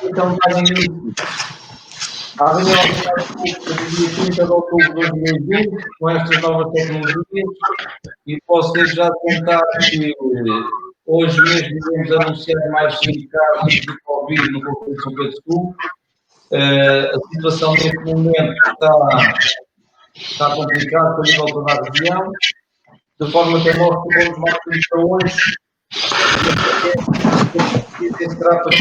então mais início à reunião do dia 30 de outubro de 2020, com estas novas tecnologias, e posso desde já contar que hoje mesmo iremos anunciar mais 5 casos de Covid no Conselho de São Pedro do Sul. A situação neste momento está complicada para nível de toda a região, de forma que nós tivemos mais limitações e será para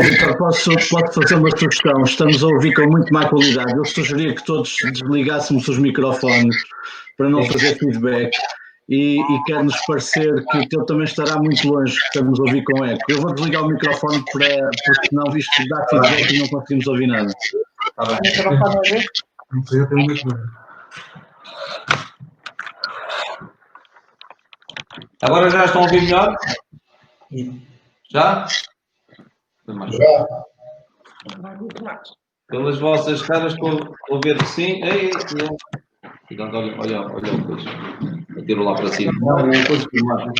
Vitor, posso fazer uma sugestão? Estamos a ouvir com muito má qualidade. Eu sugeria que todos desligássemos os microfones para não fazer feedback. E quer-nos parecer que o teu também estará muito longe, que estamos a ouvir com eco. Eu vou desligar o microfone porque senão isto dá feedback e não conseguimos ouvir nada. Está bem. Agora já estão a ouvir melhor? Já? Já. Pelas vossas caras estou a ver que sim. Então, olha o coisa. Atiro lá para cima. Não, coisa filmar.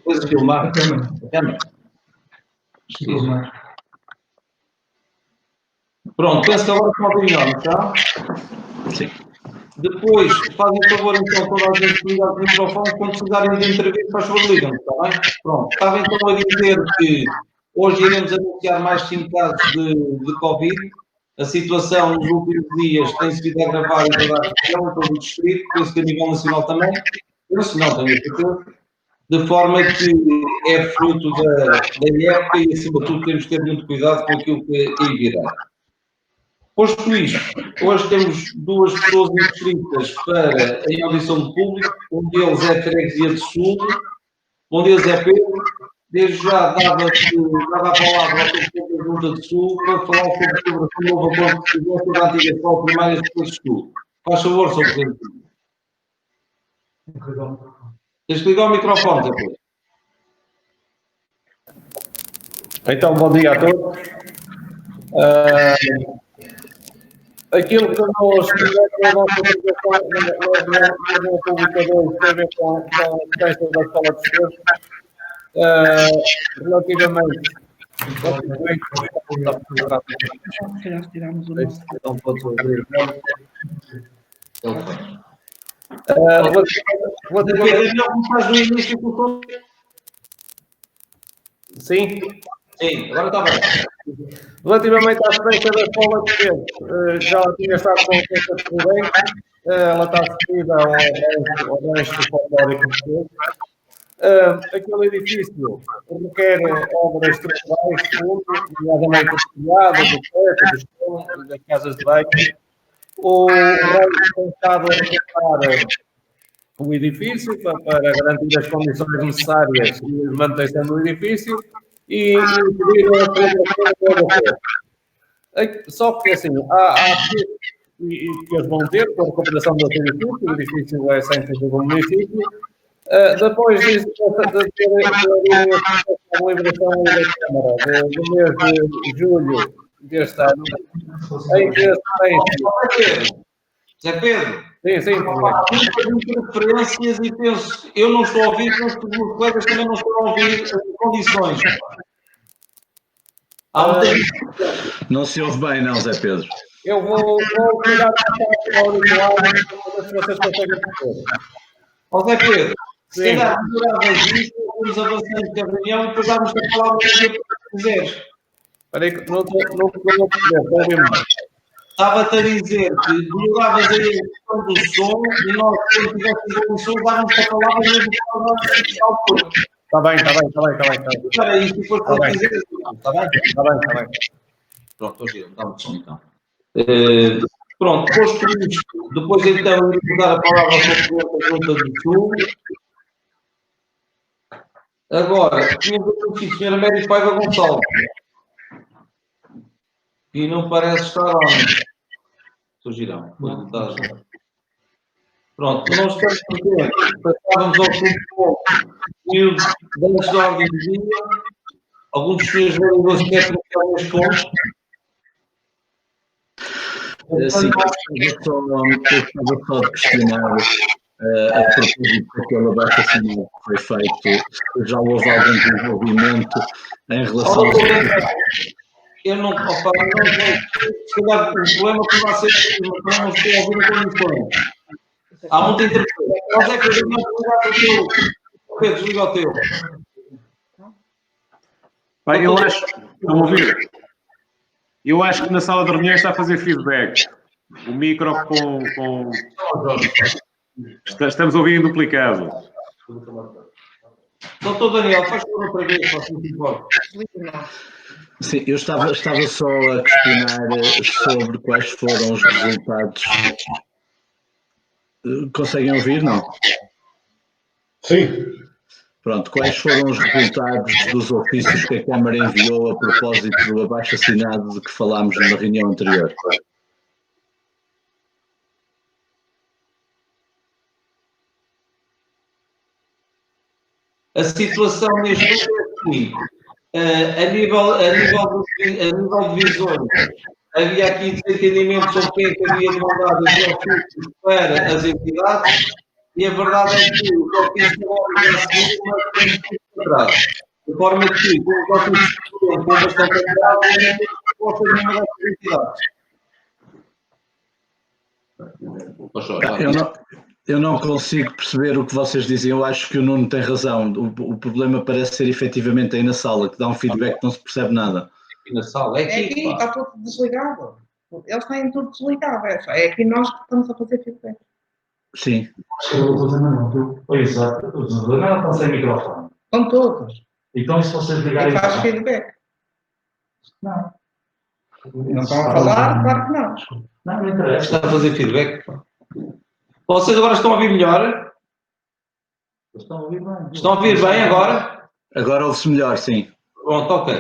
Coisa filmar. Pronto, penso que agora estão a ouvir melhor, não está? Sim. Depois, fazem favor então toda a gente ligar o microfone quando precisarem de entrevista, faz favor, ligam-me, está bem? Pronto, estava então a dizer que hoje iremos anunciar mais 5 casos de Covid. A situação nos últimos dias tem-se vindo a agravar em toda a região, em todo o distrito, penso que a nível nacional também, nacional também, de forma que é fruto da época e, acima de tudo, temos que ter muito cuidado com aquilo que aí virá. Posto isto, hoje temos 2 pessoas inscritas para a audição de público, um deles é Freguesia de Sul, um deles é Pedro. Desde já dava a palavra ao Presidente da Junta de Sul para falar sobre o novo acordo de segurança da antiga escola primária de Sul de Sul. Faz favor, Sr. Presidente. Tens que ligar o microfone, depois. Então, bom dia a todos. Aquilo que nós fizemos na nossa apresentação na reunião pública de hoje tem a ver com a questão da escola de estudos, relativamente. Sim? Sim, agora está bem. Relativamente à experiência da escola de Pedro, já tinha estado com a experiência de Prudente, ela está cedida ao resto folclórico de Pedro. Aquele edifício requer obras estruturais, nomeadamente do telhado, do teto, do chão, das casas de banho. O rei tem estado a reparar o edifício para garantir as condições necessárias e a manutenção do edifício e pediram a colaboração da Só que, assim, há que eles vão ter com a recuperação do edifício, o edifício é centro do município. Depois disso, a liberação da Câmara do mês de julho deste ano, em que Zé Pedro? Sim. Muitas referências e penso, eu não estou a ouvir, mas os meus colegas também não estão a ouvir as condições. Não se ouve bem, não, Zé Pedro. Eu vou cuidar de auricular para ver se vocês conseguem perceber. Ó Zé Pedro, se calhar melhoravas isso, vamos avançando com a reunião e depois damos a palavra que quiseres. Espera aí, não estou a perceber, estou a ouvir mais. Estava-te a dizer que melhoravas aí a questão do som e nós, quando tivéssemos o som, dávamos a palavra mesmo para a nossa altura. Está bem. Espera aí, depois para dizer está bem? Está bem. Pronto, hoje dá um som então. Pronto, posto isto, depois então eu vou dar a palavra ao Presidente da Junta do Sul. Agora, tínhamos aqui a Sra. Méria Paiva Gonçalves. E não parece estar onde? Sou Girão. Pronto, nós estamos presentes. Passávamos ao segundo período antes da ordem do dia. Alguns dos senhores vereadores querem trocar alguns pontos. Sim, eu estava só de questionar a propósito daquele abaixo-assinado que foi feito, se já houve algum desenvolvimento em relação Eu não, opa, não sei, se calhar o problema que vai ser que não estou a ouvir a condições. Há muita interferência. Nós é que a gente não desligar o teu. Pedro, desliga o teu. Bem, eu acho. Estão a ouvir? Eu acho que na sala de reuniões está a fazer feedback. O micro com. Estamos a ouvir em duplicado. Doutor Daniel, faz por outra vez, se não se importa. Sim, eu estava só a questionar sobre quais foram os resultados. Conseguem ouvir, não? Sim. Pronto, quais foram os resultados dos ofícios que a Câmara enviou a propósito do abaixo-assinado de que falámos na reunião anterior? A situação neste momento é a seguinte. A nível de visões, havia aqui desentendimento sobre quem é que havia demandado os ofícios para as entidades e a verdade é que os ofícios agora já se viram atrás. De forma que, como os ofícios com bastante atraso, não temos respostas nenhuma das entidades. Eu não consigo perceber o que vocês dizem. Eu acho que o Nuno tem razão. O problema parece ser efetivamente aí na sala, que dá um feedback que não se percebe nada. Aqui na sala, é aqui, está tudo desligado. Eles têm tudo desligado. É aqui nós que estamos a fazer feedback. Sim. Exato. Não estão sem microfone. Estão todos. Então, se vocês E ligarem. faz feedback. Não. Não estão a falar? Claro que não. Não interessa. Está a fazer feedback. Vocês agora estão a ouvir melhor? Estão a ouvir bem. Estão a ouvir bem agora? Agora ouve-se melhor, sim. Pronto, ok.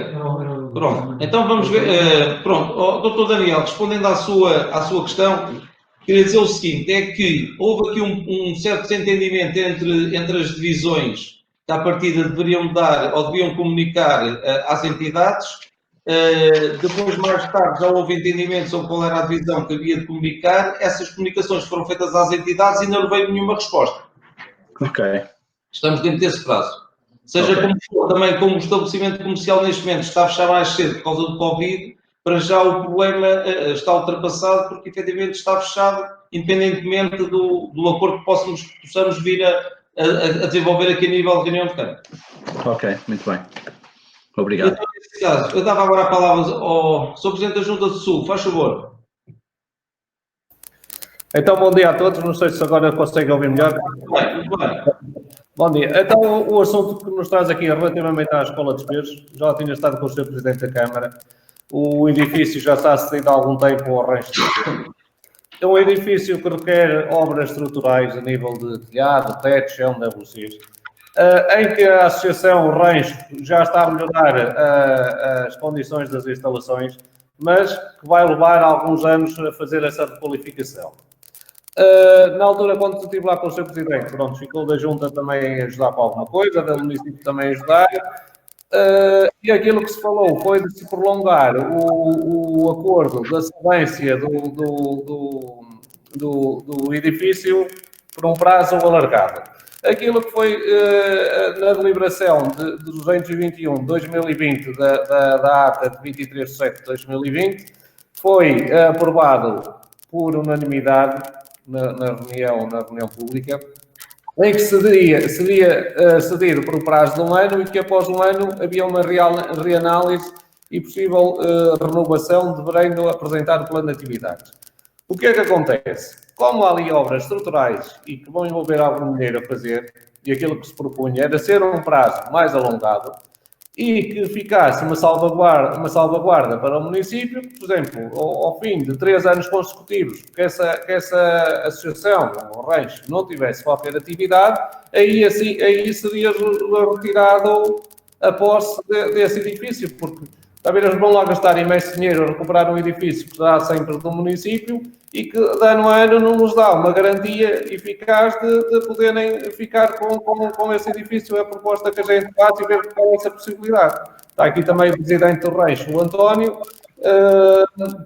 Pronto, então vamos ver. Pronto, doutor Daniel, respondendo à sua questão, queria dizer o seguinte: é que houve aqui um certo desentendimento entre as divisões que, à partida, deveriam dar ou deviam comunicar às entidades. Depois, mais tarde, já houve entendimento sobre qual era a divisão que havia de comunicar. Essas comunicações foram feitas às entidades e não veio nenhuma resposta. Ok. Estamos dentro desse prazo. Seja como for, também como o estabelecimento comercial neste momento está a fechar mais cedo por causa do Covid, para já o problema está ultrapassado porque efetivamente está fechado, independentemente do acordo que possamos vir a desenvolver aqui a nível de reunião de Câmara. Ok, muito bem. Obrigado. Então, nesse caso, eu dava agora a palavra ao Sr. Presidente da Junta do Sul, faz favor. Então, bom dia a todos. Não sei se agora conseguem ouvir melhor. Muito bem. Bom dia. Então, o assunto que nos traz aqui relativamente à Escola dos Pedros, já tinha estado com o Sr. Presidente da Câmara. O edifício já está cedido há algum tempo ao resto. É um edifício que requer obras estruturais a nível de telhado, teto, chão, WCs, em que a Associação Rancho já está a melhorar as condições das instalações, mas que vai levar alguns anos a fazer essa requalificação. Na altura, quando estive lá com o Sr. Presidente, pronto, ficou da Junta também a ajudar com alguma coisa, do município também a ajudar, e aquilo que se falou foi de se prolongar o acordo da cedência do edifício por um prazo alargado. Aquilo que foi na deliberação de 221-2020 da ata de 23 de setembro de 2020, foi aprovado por unanimidade na reunião pública, em que seria cedido por um prazo de um ano e que após um ano havia uma reanálise e possível renovação, devendo apresentar o plano de atividades. O que é que acontece? Como há ali obras estruturais e que vão envolver algum dinheiro a fazer, e aquilo que se propunha era ser um prazo mais alongado, e que ficasse uma salvaguarda para o município, por exemplo, ao fim de 3 anos consecutivos, que essa associação, o rancho, não tivesse qualquer atividade, aí seria retirado a posse desse edifício, porque talvez eles vão lá gastar imenso dinheiro a recuperar um edifício que será sempre do município e que de ano a ano não nos dá uma garantia eficaz de poderem ficar com esse edifício. É a proposta que a gente faz e ver qual é essa possibilidade. Está aqui também o Presidente do Rancho, o António,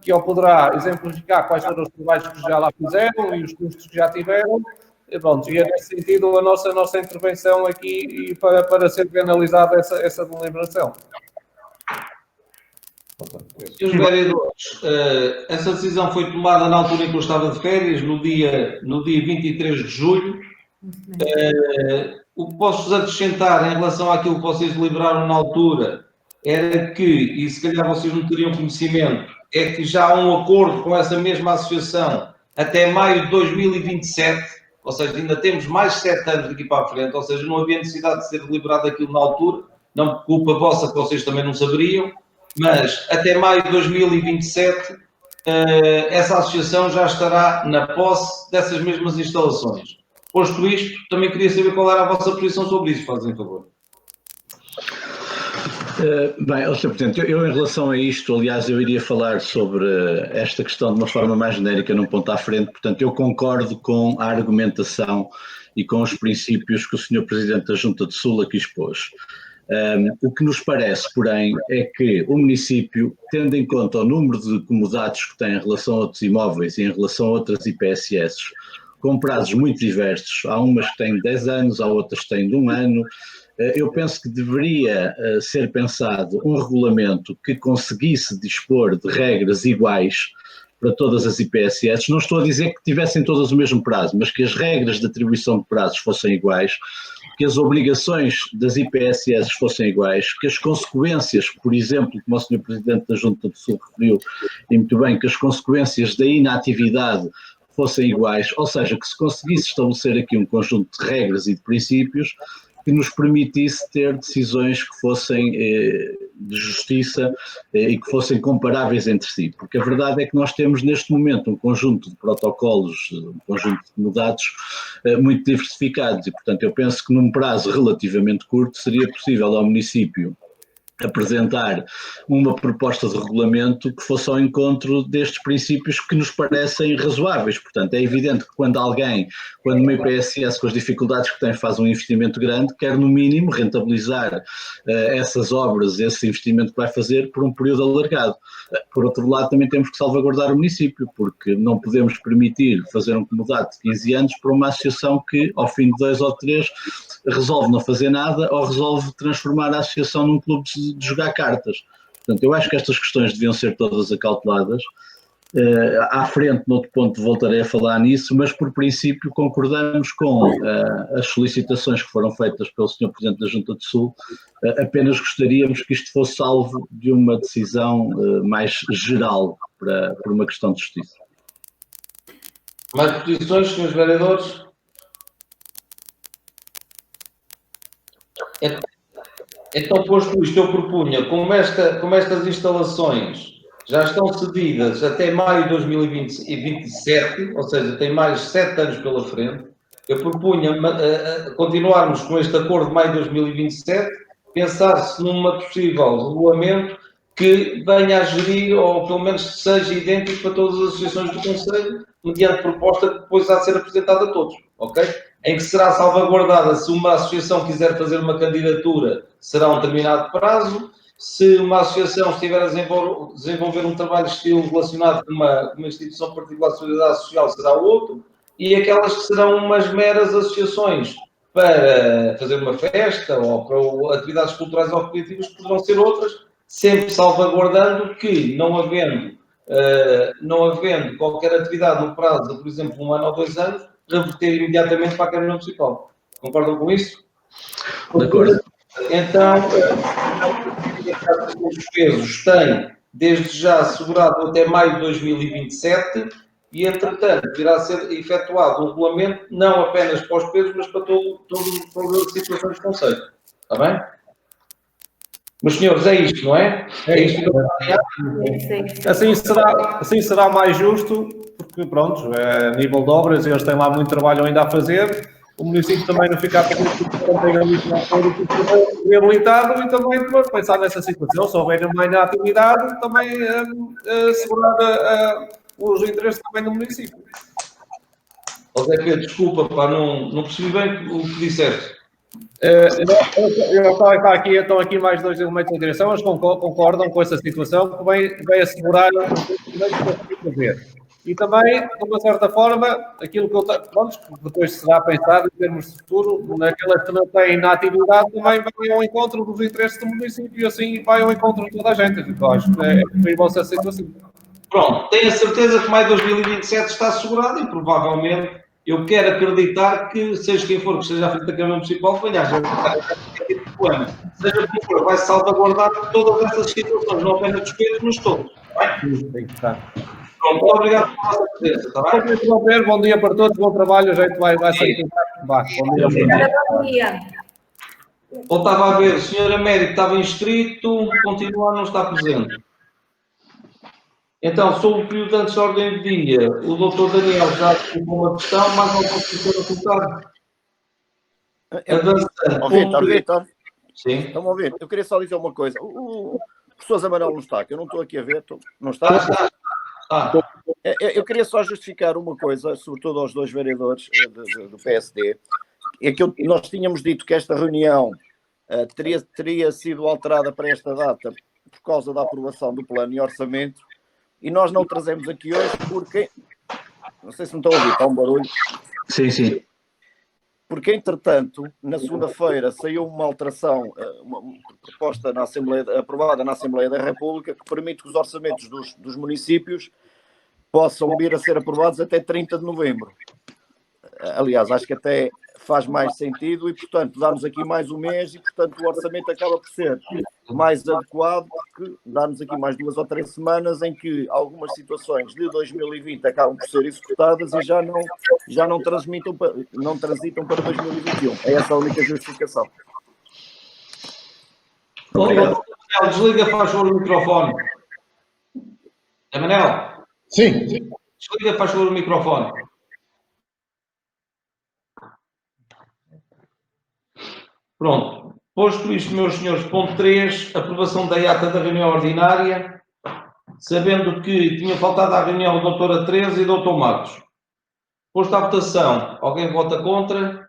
que ele poderá exemplificar quais foram os trabalhos que já lá fizeram e os custos que já tiveram, E pronto, e é nesse sentido a nossa intervenção aqui e para ser analisada essa deliberação. Senhores vereadores, essa decisão foi tomada na altura em que eu estava de férias, no dia 23 de julho. O que posso-vos acrescentar em relação àquilo que vocês deliberaram na altura era que, e se calhar vocês não teriam conhecimento, é que já há um acordo com essa mesma associação até maio de 2027, ou seja, ainda temos mais 7 anos daqui para a frente, ou seja, não havia necessidade de ser deliberado aquilo na altura, não por culpa vossa, que vocês também não saberiam, mas até maio de 2027 essa associação já estará na posse dessas mesmas instalações. Posto isto, também queria saber qual era a vossa posição sobre isso, fazem favor. Bem, Sr. Presidente, eu em relação a isto, aliás, eu iria falar sobre esta questão de uma forma mais genérica num ponto à frente, portanto, eu concordo com a argumentação e com os princípios que o Sr. Presidente da Junta de Sul aqui expôs. O que nos parece, porém, é que o município, tendo em conta o número de comodatos que tem em relação a outros imóveis e em relação a outras IPSS, com prazos muito diversos, há umas que têm 10 anos, há outras que têm de 1 ano, eu penso que deveria ser pensado um regulamento que conseguisse dispor de regras iguais para todas as IPSS. Não estou a dizer que tivessem todas o mesmo prazo, mas que as regras de atribuição de prazos fossem iguais, que as obrigações das IPSS fossem iguais, que as consequências, por exemplo, como o Sr. Presidente da Junta do Sul referiu, e muito bem, que as consequências da inatividade fossem iguais, ou seja, que se conseguisse estabelecer aqui um conjunto de regras e de princípios que nos permitisse ter decisões que fossem de justiça e que fossem comparáveis entre si, porque a verdade é que nós temos neste momento um conjunto de protocolos, um conjunto de comodatos muito diversificados e, portanto, eu penso que num prazo relativamente curto seria possível ao município apresentar uma proposta de regulamento que fosse ao encontro destes princípios que nos parecem razoáveis. Portanto, é evidente que quando uma IPSS com as dificuldades que tem faz um investimento grande, quer no mínimo rentabilizar essas obras, esse investimento que vai fazer por um período alargado. Por outro lado, também temos que salvaguardar o município, porque não podemos permitir fazer um comodato de 15 anos para uma associação que, ao fim de 2 ou 3, resolve não fazer nada ou resolve transformar a associação num clube de jogar cartas. Portanto, eu acho que estas questões deviam ser todas acauteladas. À frente, noutro ponto, voltarei a falar nisso, mas por princípio concordamos com as solicitações que foram feitas pelo Sr. Presidente da Junta do Sul, apenas gostaríamos que isto fosse alvo de uma decisão mais geral por uma questão de justiça. Mais posições, senhores vereadores? Então, posto isto, eu propunha, como estas instalações já estão cedidas até maio de 2027, ou seja, tem mais 7 anos pela frente, eu propunha continuarmos com este acordo de maio de 2027, pensar-se numa possível regulamento que venha a gerir, ou pelo menos seja idêntico para todas as associações do Conselho, mediante proposta que depois há de ser apresentada a todos, ok? Em que será salvaguardada, se uma associação quiser fazer uma candidatura, será um determinado prazo, se uma associação estiver a desenvolver um trabalho de estilo relacionado com uma instituição particular de solidariedade social, será outro, e aquelas que serão umas meras associações para fazer uma festa ou para atividades culturais ou recreativas, poderão ser outras, sempre salvaguardando que, não havendo qualquer atividade no prazo de, por exemplo, 1 ano ou 2 anos, reverter imediatamente para a Câmara Municipal. Concordam com isso? De acordo. Então, os pesos têm, desde já, assegurado até maio de 2027 e, entretanto, irá ser efetuado um regulamento não apenas para os pesos, mas para todas as situações do Conselho. Está bem? Mas, senhores, é isto, não é? É isto que eu Assim será mais justo, porque, pronto, a nível de obras, eles têm lá muito trabalho ainda a fazer, o município também não fica a fazer tudo reabilitado e também depois pensar nessa situação, se houver uma inatividade, também segurar os interesses também do município. José Pedro, desculpa, pá, não percebi bem o que disseste. Estão aqui mais 2 elementos de direção, eles concordam com essa situação que vem assegurar o que fazer. E também, de uma certa forma, aquilo que eu tenho, pronto, depois será pensado em termos de futuro, naquelas que não têm na atividade, também vai ao encontro dos interesses do município e assim vai ao encontro de toda a gente. Eu acho que é possível ser sempre assim. Pronto, tenho a certeza que maio de 2027 está assegurado e provavelmente eu quero acreditar que, seja quem for que esteja à frente da Câmara Municipal, venha a este problema. Seja quem for, vai salvaguardar todas essas situações, não apenas dos pesos, mas todos. Pronto, obrigado pela vossa presença, está bem? Bom dia para todos, bom trabalho, a gente vai sair. Bom dia. Bom dia. Ou estava a ver, o senhor Américo estava inscrito, continua a não estar presente. Então, sobre o período antes da ordem do dia, o doutor Daniel já colocou uma questão, mas não conseguiu colocar. Avançando. Vitor, Sim. estão a ouvir? Eu queria só dizer uma coisa. O professor Zé Manuel não está, que eu não estou aqui a ver, não está? Eu queria só justificar uma coisa, sobretudo aos dois vereadores do PSD, é que nós tínhamos dito que esta reunião teria sido alterada para esta data por causa da aprovação do plano e orçamento, e nós não trazemos aqui hoje porque, não sei se me estão a ouvir, está um barulho. Sim, sim. Porque, entretanto, na segunda-feira saiu uma alteração, uma proposta aprovada na Assembleia da República que permite que os orçamentos dos municípios possam vir a ser aprovados até 30 de novembro. Aliás, acho que até faz mais sentido e, portanto, dá-nos aqui mais um mês e, portanto, o orçamento acaba por ser mais adequado, porque dá-nos aqui mais 2 ou 3 semanas em que algumas situações de 2020 acabam por ser executadas e já não transitam para 2021. É essa a única justificação. Obrigado. Desliga, faz favor, o microfone. Manel? Sim. Desliga, faz favor, o microfone. Pronto. Posto isto, meus senhores, ponto 3, aprovação da ata da reunião ordinária, sabendo que tinha faltado à reunião a doutora Teresa e o doutor Matos. Posto à votação, alguém vota contra?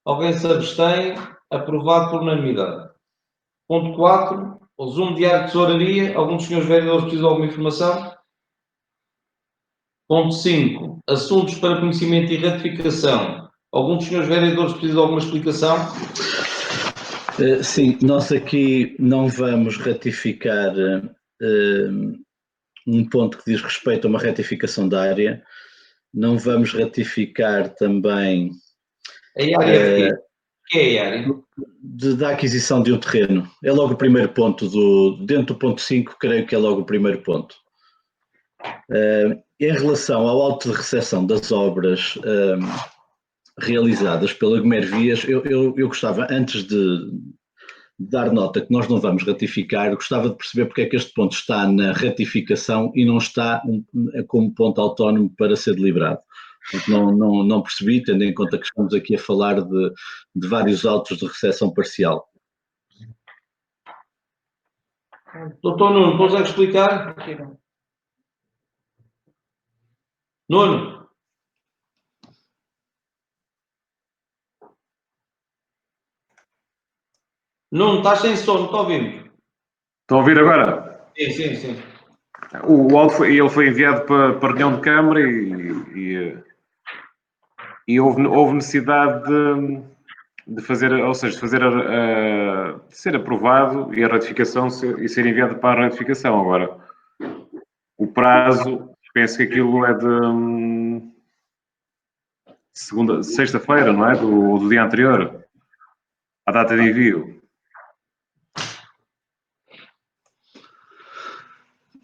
Alguém se abstém? Aprovado por unanimidade. Ponto 4, resumo diário de tesouraria. Algum dos senhores vereadores precisa de alguma informação? Ponto 5, assuntos para conhecimento e ratificação. Algum dos senhores vereadores precisa de alguma explicação? Sim, nós aqui não vamos ratificar um ponto que diz respeito a uma retificação da área, não vamos ratificar também A área que é a área? da aquisição de um terreno. É logo o primeiro ponto, dentro do ponto 5, creio que é logo o primeiro ponto. Em relação ao auto de recepção das obras realizadas pela Gomervias, eu gostava, antes de dar nota que nós não vamos ratificar, gostava de perceber porque é que este ponto está na ratificação e não está como ponto autónomo para ser deliberado. Não percebi, tendo em conta que estamos aqui a falar de vários autos de recepção parcial. Doutor Nuno, consegue explicar? Nuno? Nuno, estás sem som, não estou ouvindo. Estão a ouvir agora? Sim. O áudio foi enviado para a reunião de Câmara e houve necessidade de fazer, ou seja, de ser aprovado e a ratificação e ser enviado para a ratificação. Agora, o prazo, penso que aquilo é de sexta-feira, não é? Do dia anterior, à data de envio.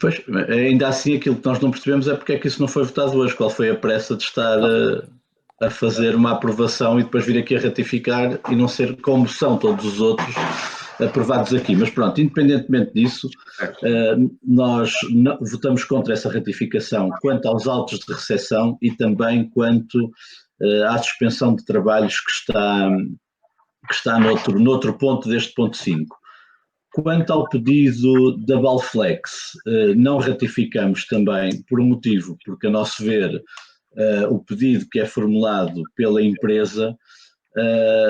Pois, ainda assim, aquilo que nós não percebemos é porque é que isso não foi votado hoje, qual foi a pressa de estar a fazer uma aprovação e depois vir aqui a ratificar e não ser como são todos os outros aprovados aqui. Mas pronto, independentemente disso, nós votamos contra essa ratificação quanto aos autos de recepção e também quanto à suspensão de trabalhos que está noutro ponto deste ponto 5. Quanto ao pedido da Balflex, não ratificamos também por um motivo, porque a nosso ver o pedido que é formulado pela empresa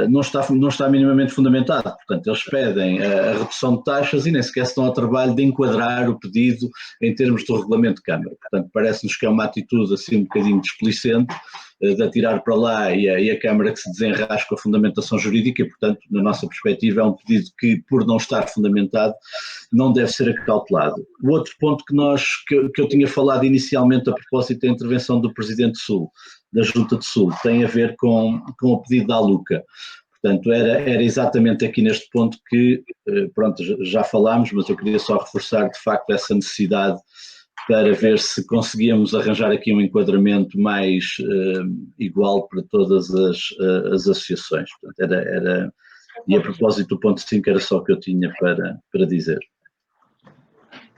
não está minimamente fundamentado. Portanto, eles pedem a redução de taxas e nem sequer se dão ao trabalho de enquadrar o pedido em termos do regulamento de Câmara. Portanto, parece-nos que é uma atitude assim um bocadinho displicente, de atirar para lá e a Câmara que se desenrasca com a fundamentação jurídica e, portanto, na nossa perspectiva, é um pedido que, por não estar fundamentado, não deve ser acautelado. O outro ponto que eu tinha falado inicialmente a propósito da intervenção do Presidente Sul, da Junta de Sul, tem a ver com o pedido da ALUCA. Portanto, era exatamente aqui neste ponto que, pronto, já falámos, mas eu queria só reforçar de facto essa necessidade para ver se conseguíamos arranjar aqui um enquadramento mais igual para todas as associações. Portanto, e a propósito do ponto 5 era só o que eu tinha para dizer.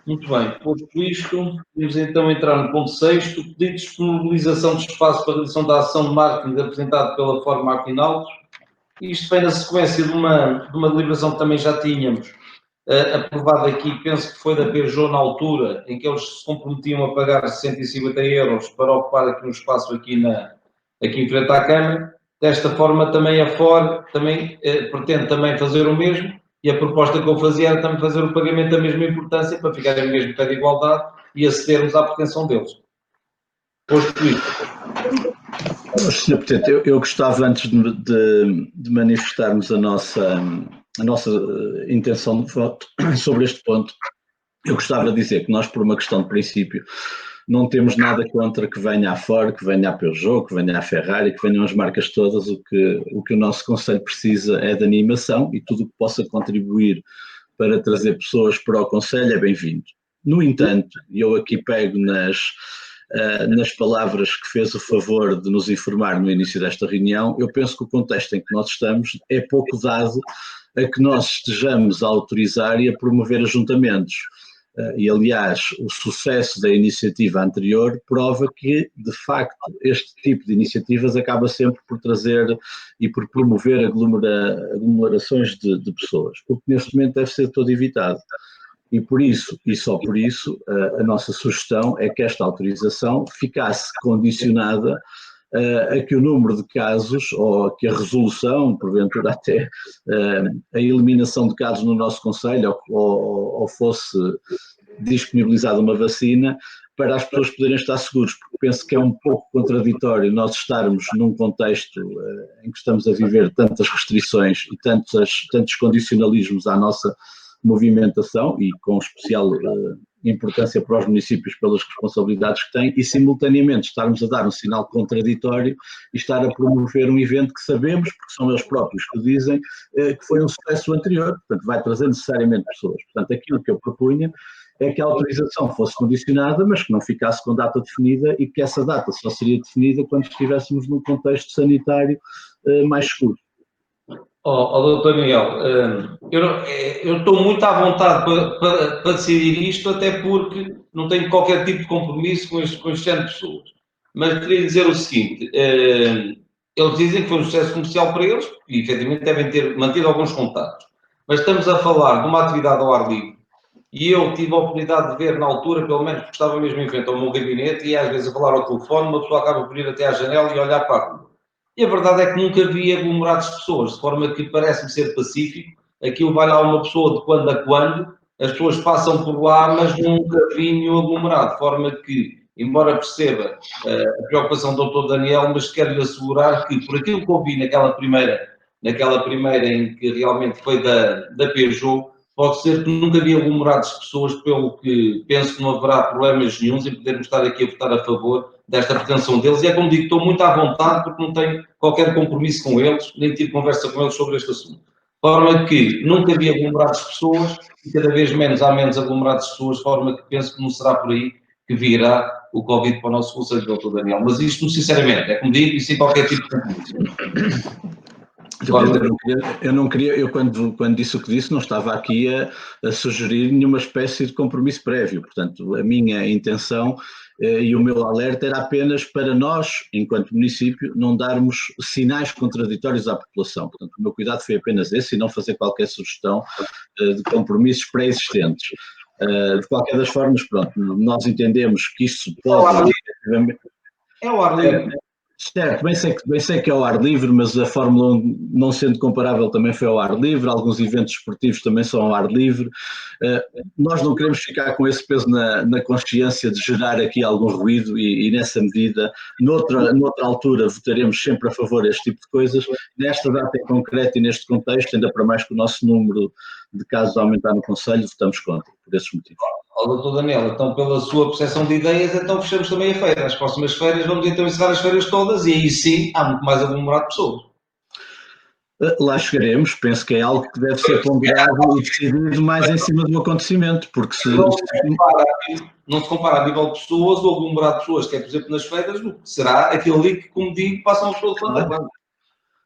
Muito bem, posto isto, vamos então entrar no ponto 6, o pedido de disponibilização de espaço para a realização da ação de marketing apresentado pela Fórum Aquinaldos. Isto vem na sequência de uma deliberação que também já tínhamos aprovado aqui, penso que foi da Peugeot na altura, em que eles se comprometiam a pagar 150 euros para ocupar aqui um espaço aqui em frente à Câmara. Desta forma também a FOR pretende também fazer o mesmo, e a proposta que eu fazia era também fazer o pagamento da mesma importância para ficarem no mesmo pé de igualdade e acedermos à pretensão deles. Posto isto. Sr. Presidente, eu gostava, antes de manifestarmos a nossa intenção de voto sobre este ponto, eu gostava de dizer que nós, por uma questão de princípio, não temos nada contra que venha a Ford, que venha a Peugeot, que venha a Ferrari, que venham as marcas todas. O que o nosso Conselho precisa é de animação, e tudo o que possa contribuir para trazer pessoas para o Conselho é bem-vindo. No entanto, eu aqui pego nas palavras que fez o favor de nos informar no início desta reunião. Eu penso que o contexto em que nós estamos é pouco dado a que nós estejamos a autorizar e a promover ajuntamentos. E, aliás, o sucesso da iniciativa anterior prova que, de facto, este tipo de iniciativas acaba sempre por trazer e por promover aglomerações de pessoas, o que neste momento deve ser todo evitado. E por isso, e só por isso, a nossa sugestão é que esta autorização ficasse condicionada a que o número de casos, ou que a resolução, porventura até a eliminação de casos no nosso Conselho, ou fosse disponibilizada uma vacina, para as pessoas poderem estar seguros, porque penso que é um pouco contraditório nós estarmos num contexto em que estamos a viver tantas restrições e tantos condicionalismos à nossa movimentação, e com especial importância para os municípios pelas responsabilidades que têm, e simultaneamente estarmos a dar um sinal contraditório e estar a promover um evento que sabemos, porque são eles próprios que o dizem, que foi um sucesso anterior, portanto vai trazer necessariamente pessoas. Portanto, aquilo que eu propunha é que a autorização fosse condicionada, mas que não ficasse com data definida, e que essa data só seria definida quando estivéssemos num contexto sanitário mais seguro. Doutor Miguel, eu estou muito à vontade para decidir isto, até porque não tenho qualquer tipo de compromisso com este 100 pessoas. Mas queria dizer o seguinte, eles dizem que foi um sucesso comercial para eles, e efetivamente devem ter mantido alguns contatos. Mas estamos a falar de uma atividade ao ar livre, e eu tive a oportunidade de ver na altura, pelo menos porque estava mesmo em frente ao meu gabinete, e às vezes a falar ao telefone, uma pessoa acaba por ir até à janela e olhar para a rua. E a verdade é que nunca vi aglomerados de pessoas, de forma que parece-me ser pacífico. Aquilo vai lá uma pessoa de quando a quando, as pessoas passam por lá, mas nunca vi nenhum aglomerado, de forma que, embora perceba a preocupação do Dr. Daniel, mas quero-lhe assegurar que, por aquilo que eu vi naquela primeira em que realmente foi da Peugeot, pode ser que nunca vi aglomerados de pessoas, pelo que penso que não haverá problemas nenhuns em podermos estar aqui a votar a favor desta pretensão deles. E é como digo, estou muito à vontade, porque não tenho qualquer compromisso com eles, nem tive conversa com eles sobre este assunto. De forma que nunca vi aglomerados de pessoas, e cada vez menos há menos aglomerados de pessoas, de forma que penso que não será por aí que virá o Covid para o nosso Conselho, Dr. Daniel. Mas isto, sinceramente, é como digo, e sem qualquer tipo de compromisso. Eu não queria, eu quando disse o que disse, não estava aqui a sugerir nenhuma espécie de compromisso prévio. Portanto, a minha intenção e o meu alerta era apenas para nós, enquanto município, não darmos sinais contraditórios à população. Portanto, o meu cuidado foi apenas esse, e não fazer qualquer sugestão de compromissos pré-existentes. De qualquer das formas, pronto, nós entendemos que isso pode... É o ar livre. Certo, bem sei que é ao ar livre, mas a Fórmula 1, não sendo comparável, também foi ao ar livre, alguns eventos esportivos também são ao ar livre. Nós não queremos ficar com esse peso na consciência de gerar aqui algum ruído e nessa medida, noutra altura, votaremos sempre a favor deste tipo de coisas. Nesta data em concreto e neste contexto, ainda para mais que o nosso número de casos aumentar no Conselho, votamos contra, por esses motivos. Doutor Daniel, então pela sua percepção de ideias, então fechamos também a feira. As próximas feiras vamos então encerrar as feiras todas e aí sim há muito mais aglomerado de pessoas. Lá chegaremos, penso que é algo que deve ser ponderado e decidido mais em cima do acontecimento, porque Não se compara a nível de pessoas ou aglomerado de pessoas, que é, por exemplo, nas feiras, o que será aquilo ali que, como digo, passam as pessoas de planta a planta.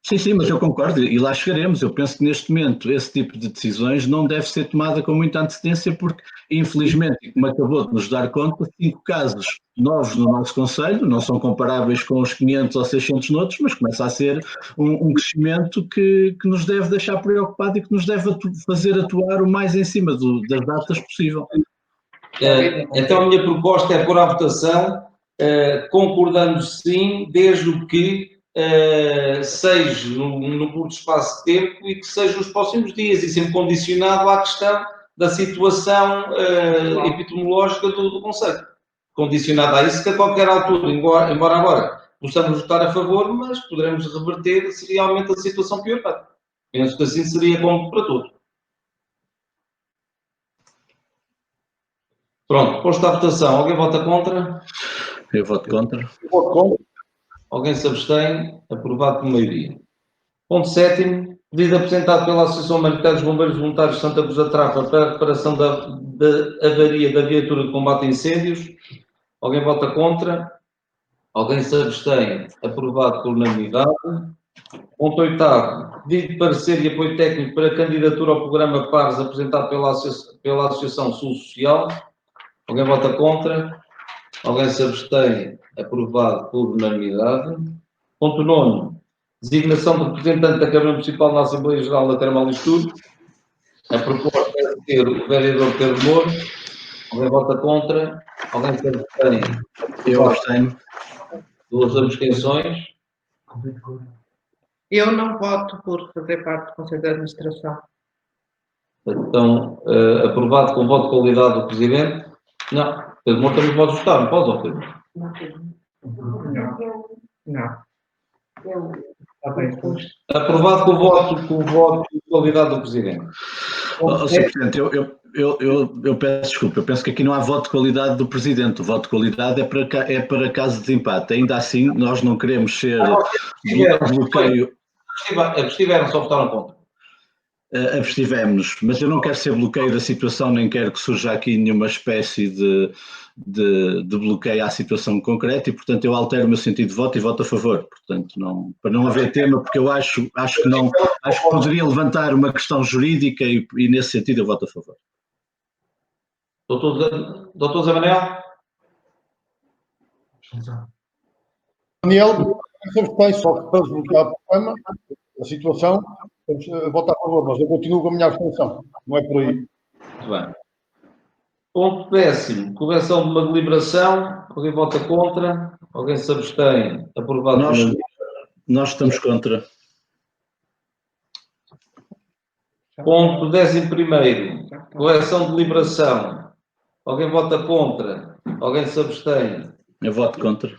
Sim, mas eu concordo e lá chegaremos. Eu penso que neste momento esse tipo de decisões não deve ser tomada com muita antecedência porque, infelizmente, como acabou de nos dar conta, 5 casos novos no nosso Conselho não são comparáveis com os 500 ou 600 noutros, mas começa a ser um crescimento que nos deve deixar preocupado e que nos deve fazer atuar o mais em cima das datas possível. Então a minha proposta é pôr à votação, concordando sim, desde que seja num curto espaço de tempo e que seja nos próximos dias e sempre condicionado à questão da situação epidemiológica do Conselho. Condicionado a isso que a qualquer altura, embora agora possamos votar a favor, mas poderemos reverter se realmente a situação piorar. Penso que assim seria bom para todos. Pronto, posto à votação. Alguém vota contra? Eu voto contra. Voto contra. Alguém se abstém? Aprovado por maioria. Ponto 7º. Pedido apresentado pela Associação Humanitária dos Bombeiros Voluntários de Santa Cruz da Trapa para a reparação da avaria da viatura de combate a incêndios. Alguém vota contra? Alguém se abstém? Aprovado por unanimidade. Ponto 8º. Pedido de parecer e apoio técnico para a candidatura ao programa PARS apresentado pela Associação Sul Social. Alguém vota contra? Alguém se abstém? Aprovado por unanimidade. Ponto 9º. Designação do representante da Câmara Municipal na Assembleia Geral da Termalistur. A proposta é ter o vereador Pedro Moura. Alguém vota contra? Alguém se abstém? Eu abstenho. 2 abstenções. Eu não voto por fazer parte do Conselho de Administração. Então, aprovado com voto de qualidade do Presidente. Não, Pedro Moura também pode votar, não pode, ou Pedro? Não. Aprovado com voto de qualidade do Presidente. Sr. Presidente, eu peço desculpa, eu penso que aqui não há voto de qualidade do Presidente, o voto de qualidade é para caso de desempate. Ainda assim, nós não queremos ser bloqueio. Abstiveram, só votaram contra. Abstivemos-nos, mas eu não quero ser bloqueio da situação, nem quero que surja aqui nenhuma espécie de bloqueio à situação concreta e, portanto, eu altero o meu sentido de voto e voto a favor. Portanto, para não haver tema, porque eu acho que poderia levantar uma questão jurídica e nesse sentido eu voto a favor. Doutor Zé Manuel? Daniel, tem só que para desbloquear o problema, a situação, votar a favor, mas eu continuo com a minha abstenção. Não é por aí. Muito bem. Ponto 10º. Correção de uma deliberação. Alguém vota contra? Alguém se abstém? Aprovado. Nós estamos contra. Ponto 11º. Correção de deliberação. Alguém vota contra? Alguém se abstém? Eu voto contra.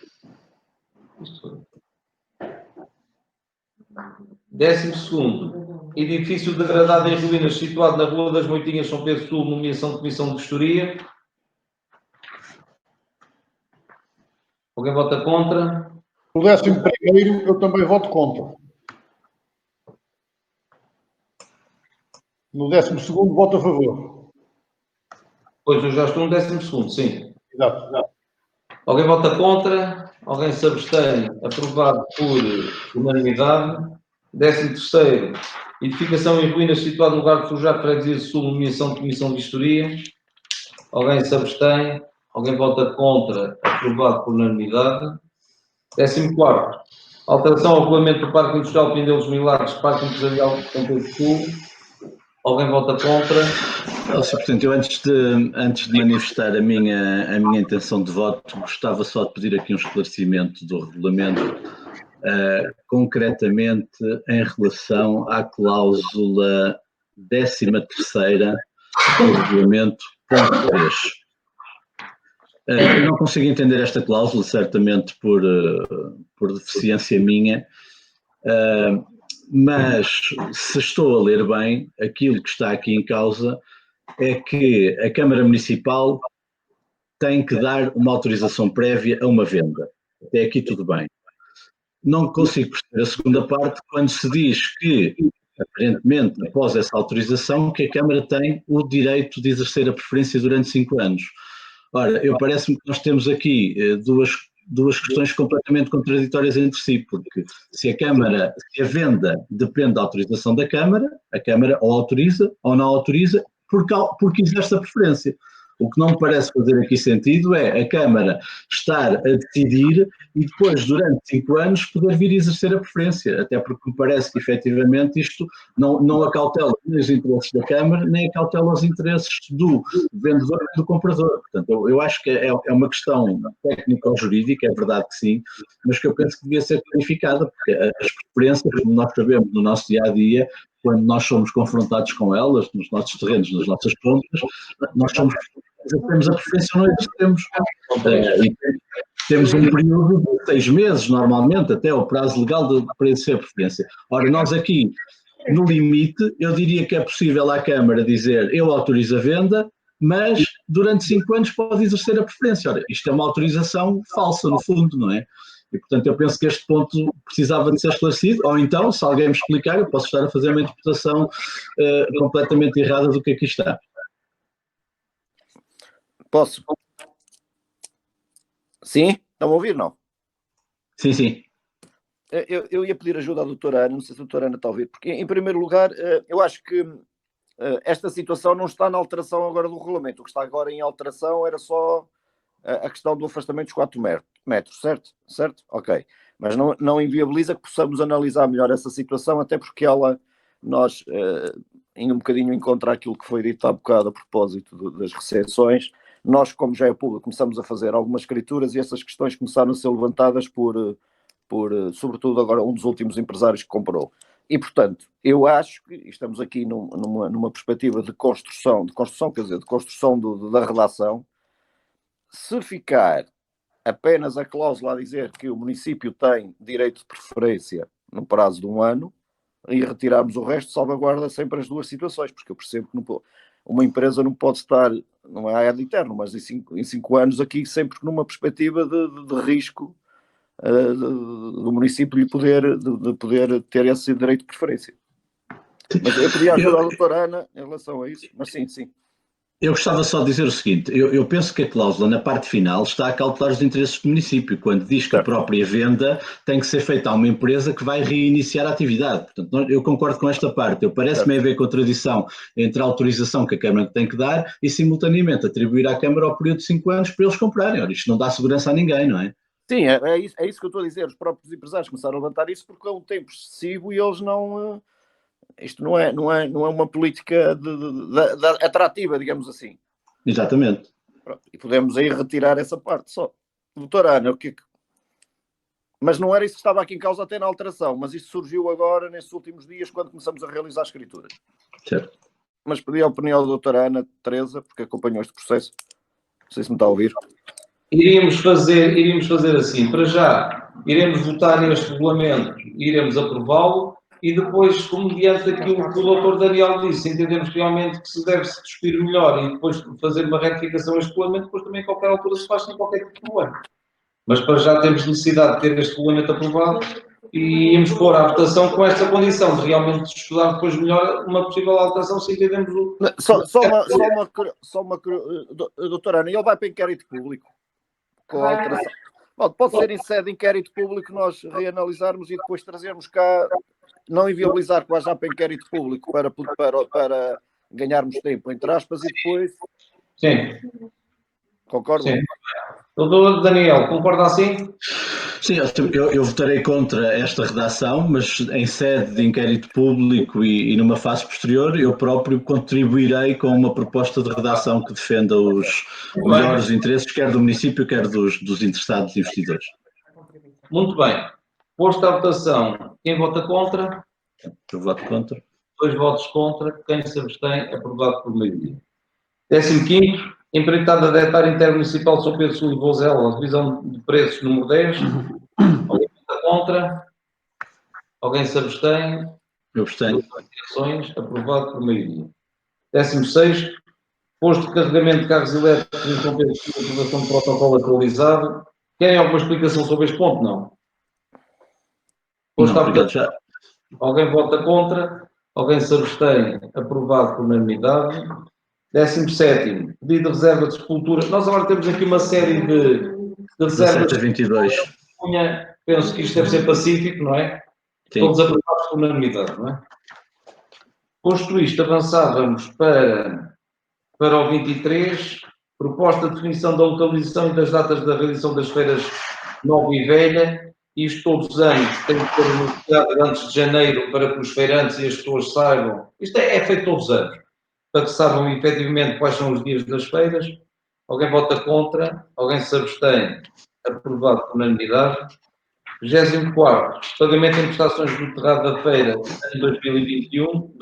12º. Edifício degradado em ruínas situado na Rua das Moitinhas, São Pedro Sul, nomeação de Comissão de Vistoria. Alguém vota contra? O 11º, eu também voto contra. No 12º, voto a favor. Pois eu já estou no 12º, sim. Exato. Alguém vota contra? Alguém se abstém? Aprovado por unanimidade. 13º. Edificação em ruínas situado no lugar de forjado freguesia sul, nomeação de Comissão de Vistoria. Alguém se abstém? Alguém vota contra? Aprovado por unanimidade. 14º. Alteração ao regulamento do Parque Industrial Pindeu dos Milagres, Parque Empresarial de São Pedro Sul. Alguém vota contra? Portanto, eu antes de manifestar a minha intenção de voto, gostava só de pedir aqui um esclarecimento do regulamento, concretamente em relação à cláusula 13ª do regulamento, ponto 3. Eu não consigo entender esta cláusula, certamente por deficiência minha, mas se estou a ler bem, aquilo que está aqui em causa é que a Câmara Municipal tem que dar uma autorização prévia a uma venda. Até aqui tudo bem. Não consigo perceber a segunda parte, quando se diz que, aparentemente, após essa autorização, que a Câmara tem o direito de exercer a preferência durante 5 anos. Ora, parece-me que nós temos aqui duas questões completamente contraditórias entre si, porque se a venda depende da autorização da Câmara, a Câmara ou autoriza ou não autoriza, porque exerce a preferência. O que não me parece fazer aqui sentido é a Câmara estar a decidir e depois, durante 5 anos, poder vir exercer a preferência, até porque me parece que, efetivamente, isto não acautela nem os interesses da Câmara, nem acautela os interesses do vendedor e do comprador. Portanto, eu acho que é uma questão técnico-jurídica, é verdade que sim, mas que eu penso que devia ser clarificada, porque as preferências, como nós sabemos no nosso dia-a-dia, quando nós somos confrontados com elas, nos nossos terrenos, nas nossas contas, nós temos a preferência ou não exercemos. E temos um período de 6 meses, normalmente, até o prazo legal para exercer a preferência. Ora, nós aqui, no limite, eu diria que é possível à Câmara dizer eu autorizo a venda, mas durante 5 anos pode exercer a preferência. Ora, isto é uma autorização falsa, no fundo, não é? E, portanto, eu penso que este ponto precisava de ser esclarecido, ou então, se alguém me explicar, eu posso estar a fazer uma interpretação completamente errada do que aqui está. Posso? Sim? Estão a ouvir, não? Sim, sim. Eu ia pedir ajuda à doutora Ana, não sei se a doutora Ana está a ouvir, porque, em primeiro lugar, eu acho que esta situação não está na alteração agora do regulamento. O que está agora em alteração era só a questão do afastamento dos 4 metros, certo? Certo? Ok. Mas não inviabiliza que possamos analisar melhor essa situação, até porque nós, em um bocadinho encontra aquilo que foi dito há bocado a propósito das recepções, nós, como já é público, começamos a fazer algumas escrituras e essas questões começaram a ser levantadas por sobretudo agora, um dos últimos empresários que comprou. E, portanto, eu acho que estamos aqui numa perspectiva de construção, quer dizer, de construção da redação. Se ficar apenas a cláusula a dizer que o município tem direito de preferência no prazo de 1 ano e retirarmos o resto, salvaguarda sempre as duas situações, porque eu percebo que uma empresa não pode estar, não é ad eterno, mas em 5 anos aqui sempre numa perspectiva de risco do município de poder ter esse direito de preferência. Mas eu podia ajudar a doutora Ana em relação a isso, mas sim. Eu gostava só de dizer o seguinte, eu penso que a cláusula na parte final está a cautelar os interesses do município, quando diz que a própria venda tem que ser feita a uma empresa que vai reiniciar a atividade. Portanto, eu concordo com esta parte. Parece-me haver contradição entre a autorização que a Câmara tem que dar e, simultaneamente, atribuir à Câmara o período de 5 anos para eles comprarem. Ora, isto não dá segurança a ninguém, não é? Sim, é isso que eu estou a dizer. Os próprios empresários começaram a levantar isso porque é um tempo excessivo e eles não... Isto não é uma política atrativa, digamos assim. Exatamente. Pronto, e podemos aí retirar essa parte só. Doutora Ana, mas não era isso que estava aqui em causa até na alteração, mas isso surgiu agora, nesses últimos dias, quando começamos a realizar escrituras. Certo. Mas pedi a opinião da doutora Ana Teresa, porque acompanhou este processo. Não sei se me está a ouvir. Iríamos fazer assim, para já, iremos votar este regulamento, iremos aprová-lo, e depois, como diante daquilo que o doutor Daniel disse, entendemos realmente que se deve-se discutir melhor e depois fazer uma retificação a este regulamento, depois também a qualquer altura se faz sem qualquer tipo de problema. Mas para já temos necessidade de ter este regulamento aprovado e íamos pôr à votação com esta condição de realmente estudar depois melhor uma possível alteração se entendemos o... Só uma doutora Ana, ele vai para inquérito público com a alteração. Pode ser em sede de inquérito público nós reanalisarmos e depois trazermos cá, não inviabilizar que vá já para inquérito público para ganharmos tempo, entre aspas, e depois... Sim. Concordo? Sim. Doutor Daniel, concorda assim? Sim, eu votarei contra esta redação, mas em sede de inquérito público e numa fase posterior, eu próprio contribuirei com uma proposta de redação que defenda os melhores interesses, quer do município, quer dos interessados investidores. Muito bem. Posto à votação, quem vota contra? Eu voto contra. 2 votos contra. Quem se abstém? Aprovado por maioria. 15º, empreitada de hectare intermunicipal São Pedro Sul e Vozela, divisão de preços número 10. Alguém vota contra? Alguém se abstém? Eu abstenho. Aprovado por maioria. 16º, posto de carregamento de carros elétricos em São Pedro Sul, aprovação de protocolo atualizado. Querem alguma explicação sobre este ponto? Não. Posto Não, à obrigado, votação. já. Alguém vota contra? Alguém se abstém? Aprovado por unanimidade. 17º, pedido de reserva de sepultura. Nós agora temos aqui uma série de reservas. 17 a 22. Penso que isto deve ser pacífico, não é? Sim. Todos aprovados por unanimidade, não é? Posto isto, avançávamos para o 23, proposta de definição da localização e das datas da realização das feiras Nova e Velha. Isto todos os anos tem que ser anunciado antes de janeiro para que os feirantes e as pessoas saibam. Isto é feito todos os anos, para que saibam efetivamente quais são os dias das feiras. Alguém vota contra? Alguém se abstém? Aprovado por unanimidade. 24º, pagamento em prestações do terrado da feira em 2021.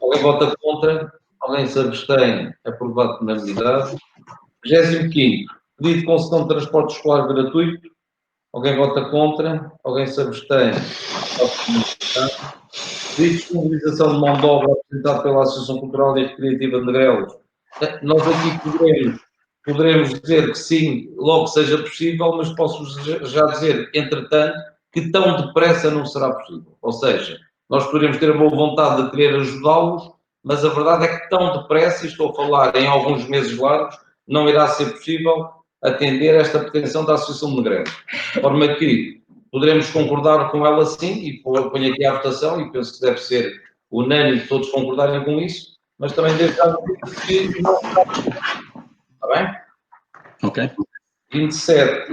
Alguém vota contra? Alguém se abstém? Aprovado por unanimidade. 25º, pedido de concessão de transporte escolar gratuito. Alguém vota contra? Alguém se abstém? Pedido de disponibilização de mão de obra apresentado pela Associação Cultural e Recreativa de Negrelos. Nós aqui poderemos dizer que sim, logo seja possível, mas posso já dizer, entretanto, que tão depressa não será possível. Ou seja, nós poderemos ter a boa vontade de querer ajudá-los, mas a verdade é que tão depressa, e estou a falar em alguns meses largos, não irá ser possível atender esta pretensão da Associação de Negreiros. De forma que poderemos concordar com ela sim, e ponho aqui à votação, e penso que deve ser unânime todos concordarem com isso, mas também devo dar que não está possível. Está bem? Ok. 27.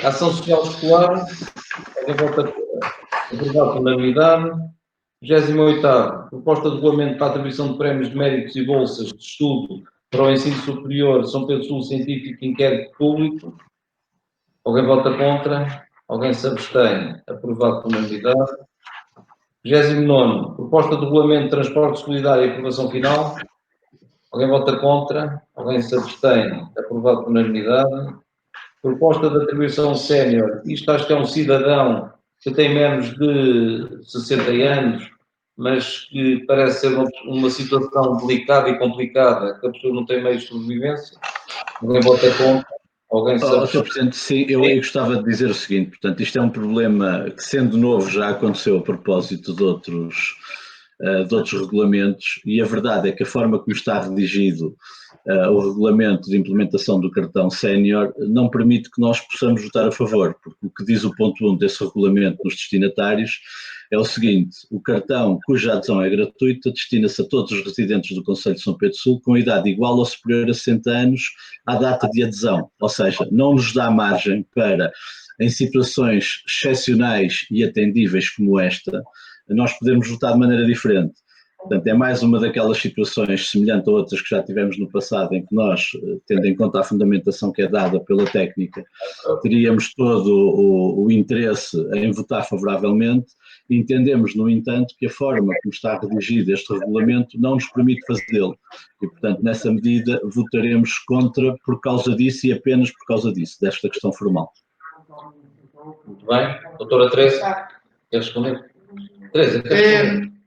Ação social escolar. Aprovado por unanimidade. 28º. Proposta de regulamento para a atribuição de prémios de méritos e bolsas de estudo para o ensino superior São Pedro Sul Científico e Inquérito Público. Alguém vota contra? Alguém se abstém? Aprovado por unanimidade. 29º. Proposta de regulamento de transporte solidário e aprovação final. Alguém vota contra? Alguém se abstém? Aprovado por unanimidade. Proposta de atribuição sénior. Isto acho que é um cidadão que tem menos de 60 anos, mas que parece ser uma situação delicada e complicada, que a pessoa não tem meios de sobrevivência. Alguém vota contra? Alguém se abstém? Sr. Presidente, sim, eu gostava de dizer o seguinte, portanto, isto é um problema que, sendo novo, já aconteceu a propósito de outros regulamentos, e a verdade é que a forma como está redigido o regulamento de implementação do cartão sénior não permite que nós possamos votar a favor, porque o que diz o ponto 1 desse regulamento nos destinatários é o seguinte: o cartão cuja adesão é gratuita destina-se a todos os residentes do Concelho de São Pedro Sul com idade igual ou superior a 60 anos à data de adesão, ou seja, não nos dá margem para, em situações excepcionais e atendíveis como esta, nós podermos votar de maneira diferente. Portanto, é mais uma daquelas situações semelhantes a outras que já tivemos no passado, em que nós, tendo em conta a fundamentação que é dada pela técnica, teríamos todo o interesse em votar favoravelmente. Entendemos, no entanto, que a forma como está redigido este regulamento não nos permite fazê-lo. E, portanto, nessa medida, votaremos contra por causa disso e apenas por causa disso, desta questão formal. Muito bem. Doutora Teresa, quer responder? Teresa, quer responder?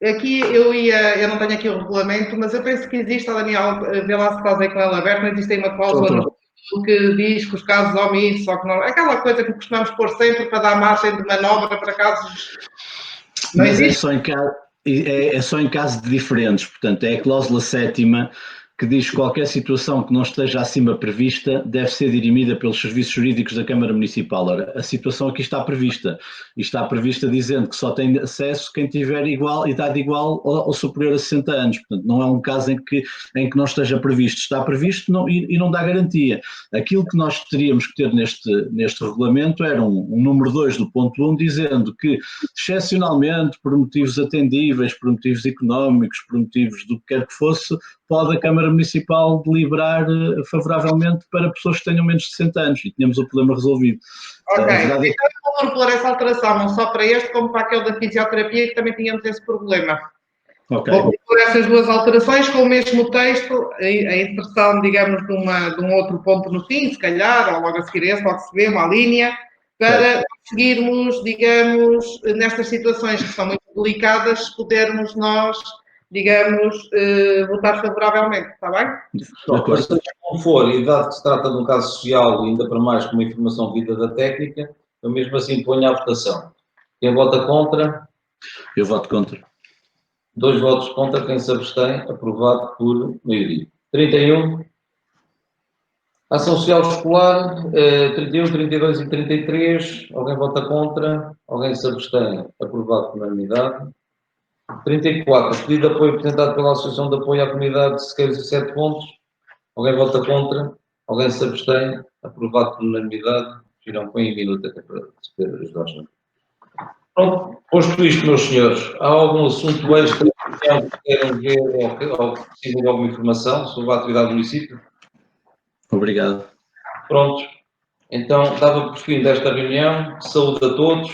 Aqui eu não tenho aqui o regulamento, mas eu penso que existe, Daniel, vê lá se estás aí com ela aberta, mas existe aí uma cláusula que diz que os casos omissos, ou que não, aquela coisa que costumamos pôr sempre para dar margem de manobra para casos. Não mas existe? é só em caso de diferentes, portanto, é a cláusula 7ª que diz que qualquer situação que não esteja acima prevista deve ser dirimida pelos serviços jurídicos da Câmara Municipal. Ora, a situação aqui está prevista. E está prevista dizendo que só tem acesso quem tiver idade igual ou superior a 60 anos. Portanto, não é um caso em que não esteja previsto. Está previsto e não dá garantia. Aquilo que nós teríamos que ter neste regulamento era um número 2 do ponto 1, dizendo que, excepcionalmente, por motivos atendíveis, por motivos económicos, por motivos do que quer que fosse, pode a Câmara Municipal deliberar favoravelmente para pessoas que tenham menos de 60 anos, e tínhamos o problema resolvido. Ok, A verdade é que... então eu vou propor essa alteração, não só para este, como para aquele da fisioterapia, que também tínhamos esse problema. Okay. Vou propor essas duas alterações com o mesmo texto, a inserção, digamos, de um outro ponto no fim, se calhar, ou logo a seguir esse, logo se vê uma linha, para conseguirmos, digamos, nestas situações que são muito delicadas, podermos nós, digamos, votar favoravelmente, está bem? Mas seja como for, e dado que se trata de um caso social, e ainda para mais com uma informação vida da técnica, eu mesmo assim ponho à votação. Quem vota contra? Eu voto contra. 2 votos contra, quem se abstém, aprovado por maioria. 31. Ação social escolar, 31, 32 e 33. Alguém vota contra? Alguém se abstém? Aprovado por unanimidade. 34. Pedido de apoio apresentado pela Associação de Apoio à Comunidade de Sequeiros e 7 pontos. Alguém vota contra? Alguém se abstém? Aprovado por unanimidade. Não põe em minuto até para receber as duas. Pronto, posto isto, meus senhores, há algum assunto extra que queiram ver ou que precisem de alguma informação sobre a atividade do município? Obrigado. Pronto, então dava por fim desta reunião. Saúde a todos.